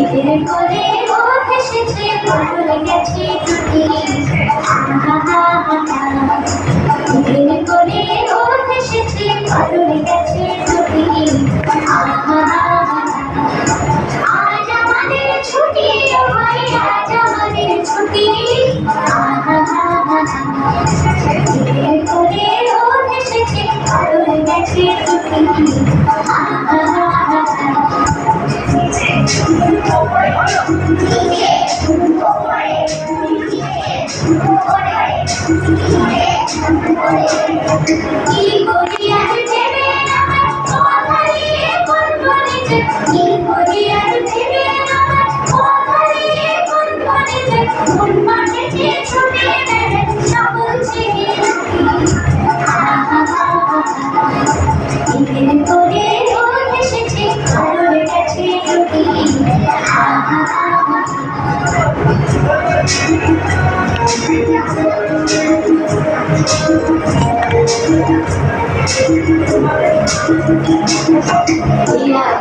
বিকেল করে ও ভেসেছে পাগল গেছে টুটি বিকেল করে ও ভেসেছে পাগল গেছে টুটি আজ আমাদের ছুটি ও ভাই আজ আমাদের ছুটি বিকেল করে ও ভেসেছে পাগল গেছে টুটি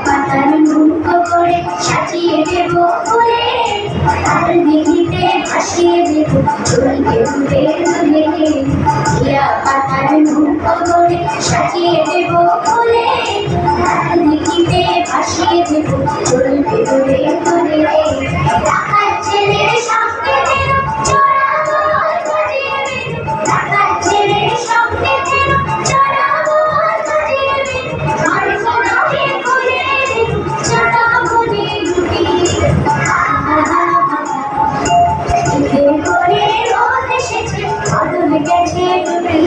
পাতার মুখ করে সাজিয়ে দেব ফুলে আর দিঘিতে ভাসিয়ে দেব চলবে ঘুরে ঘুরে পাতার মুখ করে সাজিয়ে দেব ফুলে আর দিঘিতে ভাসিয়ে দেব চলবে ঘুরে ঘুরে টাকার ছেলের সামনে দেব চড়াবো সাজিয়ে দেব টাকার ছেলের সামনে দেব চড়াবো সাজিয়ে দেব আর সোনাকে করে দেব চড়াবো রুটি বিকেল করে রোদ এসেছে পাগল গেছে টুটি